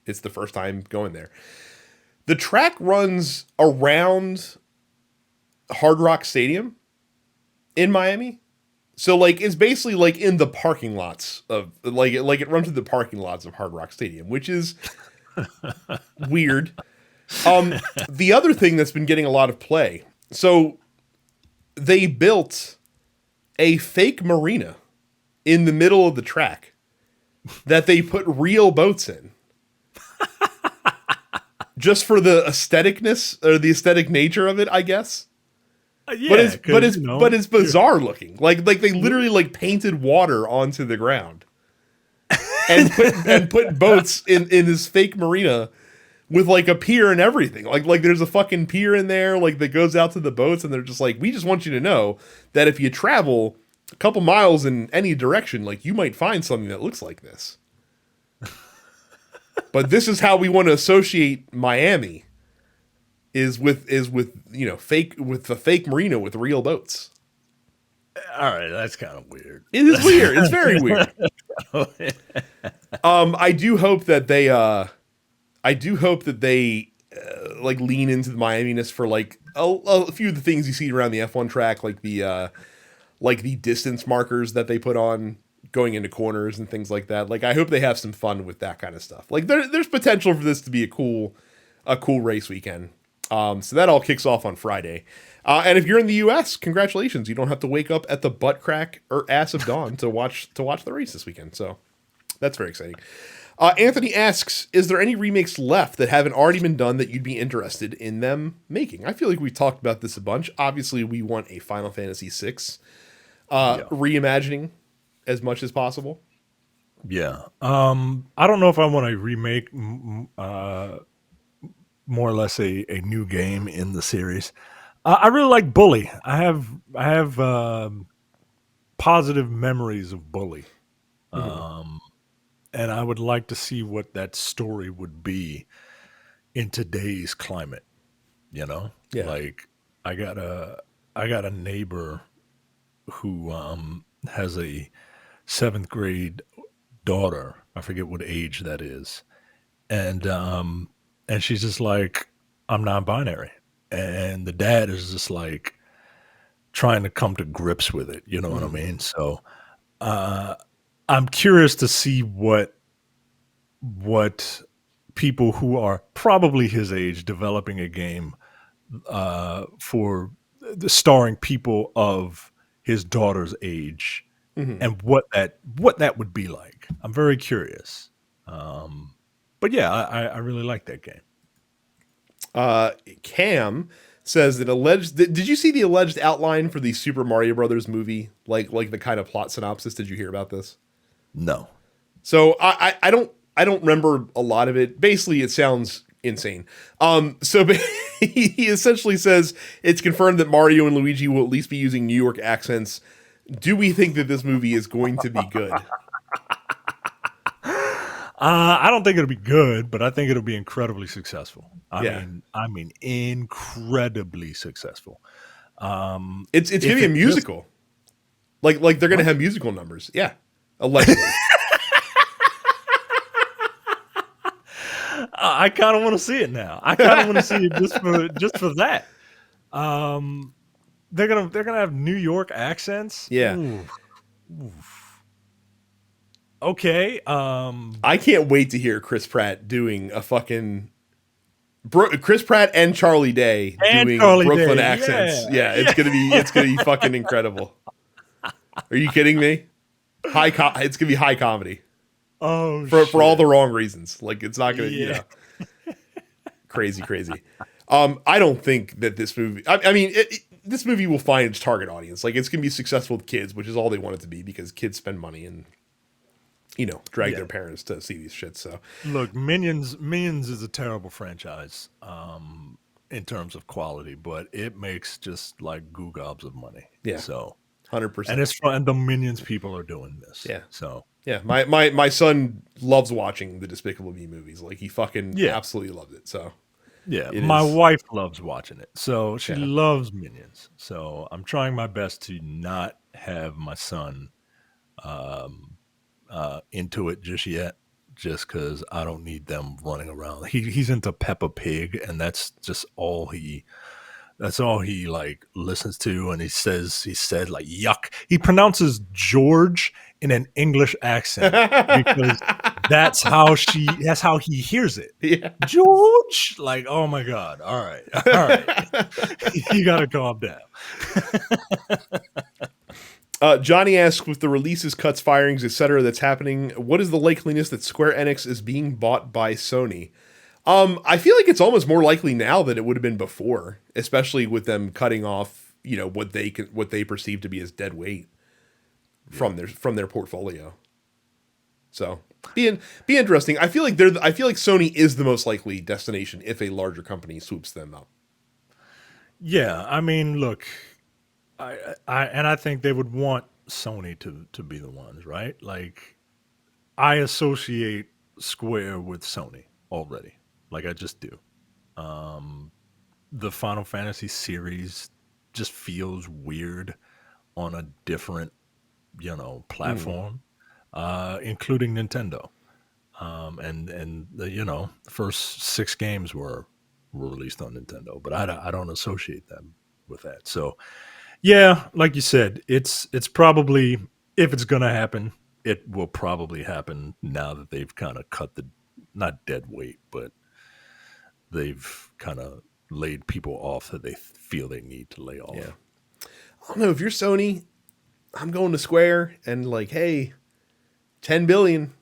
it's the first time going there. The track runs around Hard Rock Stadium in Miami. So like it's basically like in the parking lots of like it runs through the parking lots of Hard Rock Stadium, which is weird. The other thing that's been getting a lot of play. So they built a fake marina in the middle of the track that they put real boats in. Just for the aestheticness or the aesthetic nature of it, I guess. Yeah, but it's bizarre looking. Like they literally like painted water onto the ground and put boats in this fake marina with like a pier and everything. Like there's a fucking pier in there like that goes out to the boats, and they're just like, we just want you to know that if you travel a couple miles in any direction, like you might find something that looks like this. But this is how we want to associate Miami. Is with fake with the fake marina with real boats. All right, that's kind of weird. It is weird. It's very weird. I do hope that they like lean into the Miami-ness for like a few of the things you see around the F1 track, like the distance markers that they put on going into corners and things like that. Like I hope they have some fun with that kind of stuff. Like there's potential for this to be a cool race weekend. So that all kicks off on Friday. And if you're in the US, congratulations. You don't have to wake up at the butt crack or ass of dawn to watch the race this weekend. So that's very exciting. Anthony asks, is there any remakes left that haven't already been done that you'd be interested in them making? I feel like we talked about this a bunch. Obviously, we want a Final Fantasy VI reimagining as much as possible. Yeah. I don't know if I want to remake more or less a new game in the series. I really like Bully. I have positive memories of Bully, and I would like to see what that story would be in today's climate. Like I got a neighbor who has a 7th grade daughter. I forget what age that is, and she's just like, I'm non-binary. And the dad is just like trying to come to grips with it. You know what I mean? So I'm curious to see what people who are probably his age developing a game for starring people of his daughter's age and what that would be like. I'm very curious. But yeah, I really like that game. Cam says that did you see the alleged outline for the Super Mario Brothers movie? Like the kind of plot synopsis. Did you hear about this? No. So I don't remember a lot of it. Basically, it sounds insane. So he essentially says it's confirmed that Mario and Luigi will at least be using New York accents Do we think that this movie is going to be good? I don't think it'll be good, but I think it'll be incredibly successful. Yeah. I mean, incredibly successful. It's gonna If be a it just musical. Like they're gonna what? have musical numbers. Yeah. Allegedly. I kind of want to see it now. I kind of want to see it just for that. Um, they're gonna have New York accents. Yeah. Ooh, ooh. Okay. I can't wait to hear Chris Pratt doing a fucking Chris Pratt and Charlie Day And doing Charlie Brooklyn Day. accents. Yeah, Yeah. it's gonna be fucking incredible. Are you kidding me? It's gonna be high comedy Oh for all shit. the wrong reasons. Like it's not gonna, Yeah. crazy, crazy. I don't think that this movie. I mean, this movie will find its target audience. Like it's gonna be successful with kids, which is all they want it to be because kids spend money and drag Yeah. their parents to see these shits. So Look, Minions is a terrible franchise in terms of quality, but it makes just like goo gobs of money. yeah, So, 100%. and it's fun. And the Minions people are doing this. Yeah. So, Yeah, my son loves watching the Despicable Me movies. Like he fucking yeah, absolutely loved it. So yeah. it My is. wife loves watching it. So she Yeah, loves Minions. So I'm trying my best to not have my son um, into it just yet, just because I don't need them running around. He's into Peppa Pig, and that's all he like listens to. And he said like yuck. He pronounces George in an English accent because that's how he hears it. yeah. George, like, oh my god, all right, all right, you gotta calm down. Johnny asks, with the releases, cuts, firings, etc., that's happening, what is the likeliness that Square Enix is being bought by Sony? I feel like it's almost more likely now than it would have been before, especially with them cutting off, what they perceive to be as dead weight from their portfolio. So be interesting. I feel like Sony is the most likely destination if a larger company swoops them up. Yeah, I mean, look, I think they would want Sony to be the ones, right? Like, I associate Square with Sony already, like I just do. Um, the Final Fantasy series just feels weird on a different, Mm. platform, including Nintendo. And the first 6 games were released on Nintendo, but I don't associate them with that. So yeah, like you said, it's probably, if it's gonna happen, it will probably happen now that they've kind of cut the, not dead weight, but they've kind of laid people off that they feel they need to lay Yeah. off. I don't know if you're Sony. I'm going to Square and like, hey, 10 billion,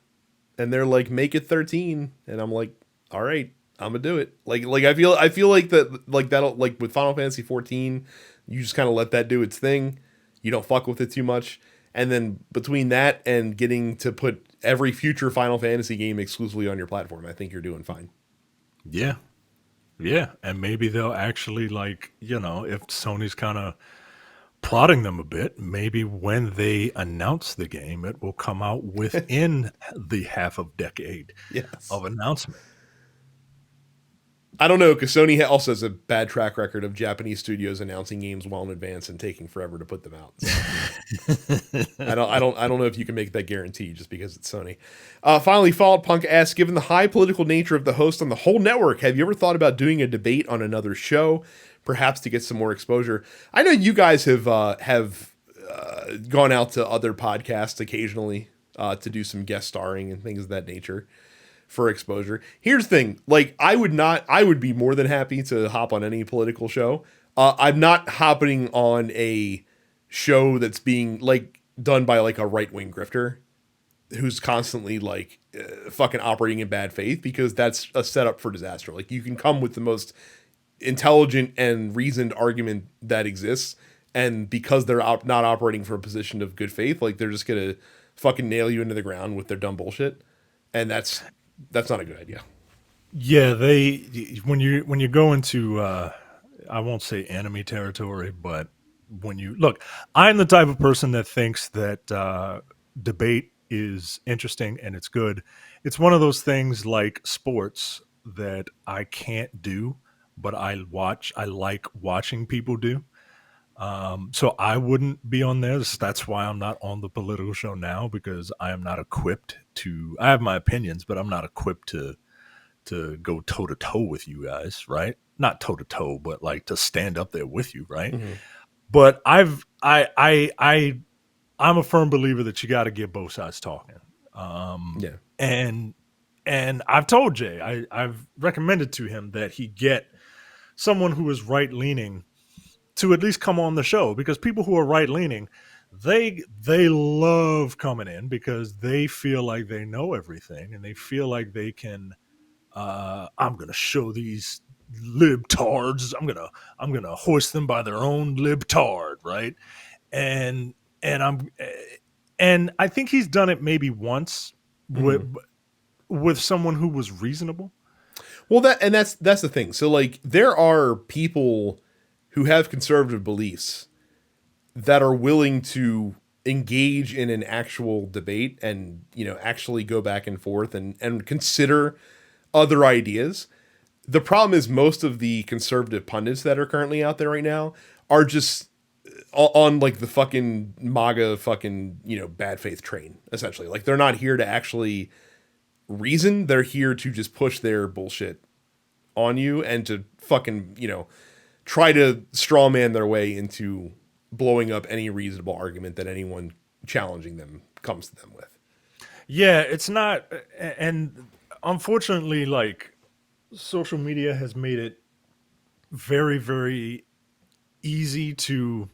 and they're like, make it 13, and I'm like, all right, I'm gonna do it. Like I feel like that'll, like with Final Fantasy 14, you just kind of let that do its thing. You don't fuck with it too much, and then between that and getting to put every future Final Fantasy game exclusively on your platform, I think you're doing fine. Yeah, yeah, and maybe they'll actually, like, if Sony's kind of prodding them a bit, maybe when they announce the game, it will come out within the half of decade Yes. of announcement. I don't know, because Sony also has a bad track record of Japanese studios announcing games well in advance and taking forever to put them out. So I don't know if you can make that guarantee just because it's Sony. Finally, Fallout Punk asks, given the high political nature of the host on the whole network, have you ever thought about doing a debate on another show, perhaps to get some more exposure? I know you guys have gone out to other podcasts occasionally to do some guest starring and things of that nature for exposure. Here's the thing, like I would be more than happy to hop on any political show. I'm not hopping on a show that's being like done by like a right-wing grifter who's constantly like fucking operating in bad faith, because that's a setup for disaster. Like you can come with the most intelligent and reasoned argument that exists, and because they're not operating from a position of good faith, like they're just gonna fucking nail you into the ground with their dumb bullshit, and that's not a good idea. Yeah, when you go into I won't say enemy territory, but when you look, I'm the type of person that thinks that debate is interesting and it's good. It's one of those things like sports that I can't do, but I like watching people do. So I wouldn't be on this. That's why I'm not on the political show now, because I am not equipped to. I have my opinions, but I'm not equipped to go toe to toe with you guys, right? Not toe to toe, but like to stand up there with you, right? Mm-hmm. But I'm a firm believer that you got to get both sides talking. Um, Yeah. and and I've told Jay, I've recommended to him that he get someone who is right leaning to at least come on the show, because people who are right leaning, they love coming in because they feel like they know everything and they feel like they can. I'm gonna show these libtards. I'm gonna hoist them by their own libtard, right? And and I'm and I think he's done it maybe once Mm-hmm. with someone who was reasonable. Well, that's the thing. So like there are people who have conservative beliefs that are willing to engage in an actual debate and, you know, actually go back and forth and consider other ideas. The problem is most of the conservative pundits that are currently out there right now are just on like the fucking MAGA fucking, you know, bad faith train, essentially. Like they're not here to actually reason. They're here to just push their bullshit on you and to fucking, you know, try to strawman their way into blowing up any reasonable argument that anyone challenging them comes to them with. Yeah, it's not, and unfortunately, like social media has made it very, very easy to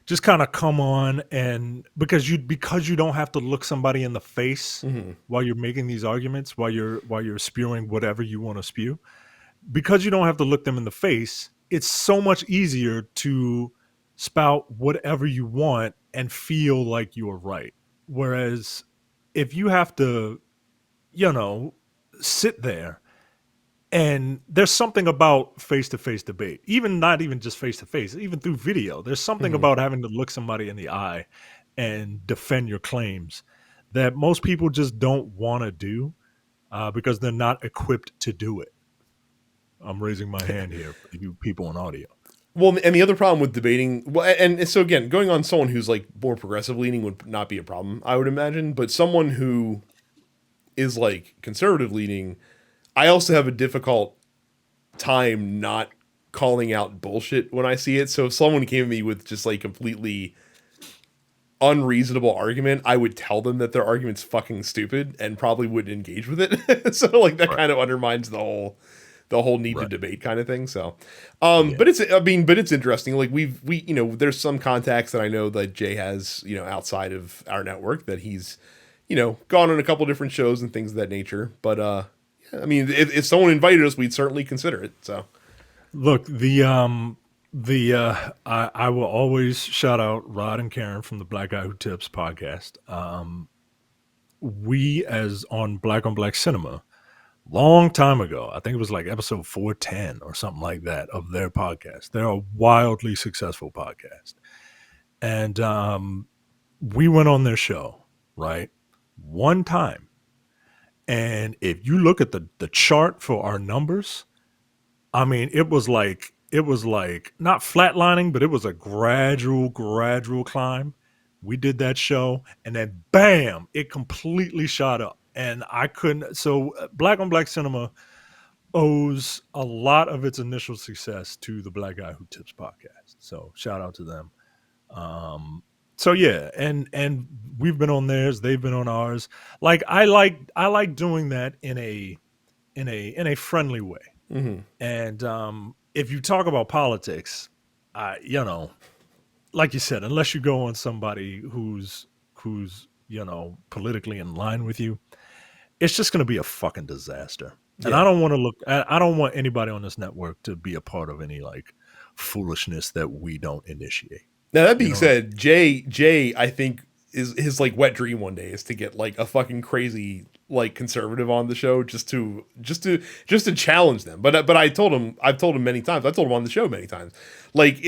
just kind of come on, and because you don't have to look somebody in the face Mm-hmm. while you're making these arguments, while you're spewing whatever you want to spew, because you don't have to look them in the face, it's so much easier to spout whatever you want and feel like you're right. Whereas if you have to, you know, sit there, and there's something about face-to-face debate, even not even just face-to-face, even through video, there's something Mm-hmm. about having to look somebody in the eye and defend your claims that most people just don't want to do, because they're not equipped to do it. I'm raising my hand here for you people on audio. Well, and the other problem with debating, well, and so again, going on someone who's like more progressive leaning would not be a problem, I would imagine. But someone who is like conservative leaning, I also have a difficult time not calling out bullshit when I see it. So if someone came to me with just like completely unreasonable argument, I would tell them that their argument's fucking stupid and probably wouldn't engage with it. So like that Right. kind of undermines the whole need to Right. debate kind of thing. So, Yeah. but it's, I mean, but it's interesting. Like you know, there's some contacts that I know that Jay has, you know, outside of our network that he's, you know, gone on a couple different shows and things of that nature. But, yeah, I mean, if someone invited us, we'd certainly consider it. So, Look, I will always shout out Rod and Karen from the Black Guy Who Tips podcast. We, as on Black Cinema, long time ago, I think it was like episode 410 or something like that of their podcast. They're a wildly successful podcast. And we went on their show, right? One time. And if you look at the chart for our numbers, I mean, it was like not flatlining, but it was a gradual climb. We did that show, and then bam, it completely shot up. And I couldn't. So, Black on Black Cinema owes a lot of its initial success to the Black Guy Who Tips podcast. So, shout out to them. Um, so yeah, and we've been on theirs, they've been on ours. Like I like doing that in a friendly way. mm-hmm. And if you talk about politics, you know, like you said, unless you go on somebody who's politically in line with you, it's just going to be a fucking disaster. And I Yeah. don't want to look. I don't want anybody on this network to be a part of any like foolishness that we don't initiate. Now that You being know what I'm said, Jay, I think is his like wet dream one day is to get like a fucking crazy like conservative on the show just to challenge them. But I've told him many times. I told him on the show many times. Like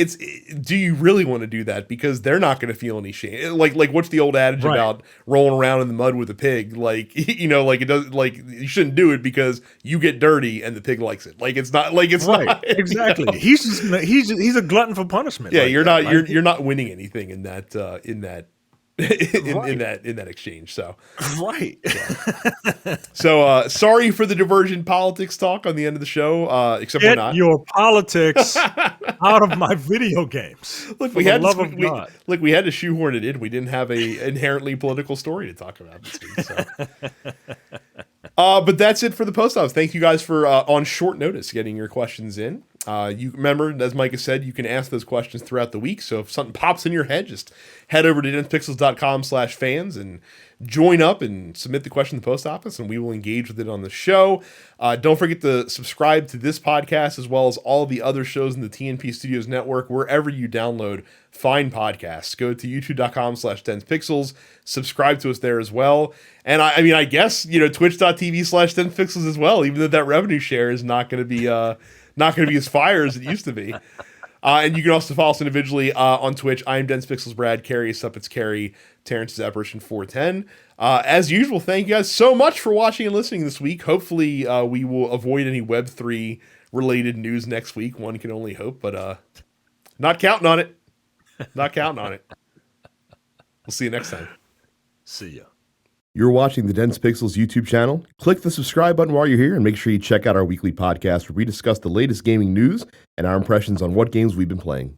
do you really want to do that? Because they're not going to feel any shame. Like what's the old adage about rolling around in the mud with a pig? Like like it does. Like you shouldn't do it because you get dirty and the pig likes it. Like it's not not exactly. He's a glutton for punishment. Yeah, you're not winning anything in that in that exchange. So right. Yeah. So sorry for the divergent politics talk on the end of the show. Except Get we're not. your politics out of my video games. Look, we had to shoehorn it in. We didn't have a inherently political story to talk about this week. So. But that's it for the post office. Thank you guys for on short notice getting your questions in. You remember, as Micah said, you can ask those questions throughout the week. So if something pops in your head, just head over to densepixels.com/fans and join up and submit the question to the post office, and we will engage with it on the show. Don't forget to subscribe to this podcast as well as all the other shows in the TNP Studios network, wherever you download fine podcasts. Go to youtube.com/densepixels, subscribe to us there as well. And I guess, twitch.tv/densepixels as well, even though that revenue share is not going to be as fire as it used to be. And you can also follow us individually on Twitch. I am DensePixels Brad, Carrie is Suppets Carrie, Terrence is Apparition 410. As usual, thank you guys so much for watching and listening this week. Hopefully we will avoid any Web3 related news next week. One can only hope, but not counting on it. Not counting on it. We'll see you next time. See ya. You're watching the Dense Pixels YouTube channel. Click the subscribe button while you're here and make sure you check out our weekly podcast where we discuss the latest gaming news and our impressions on what games we've been playing.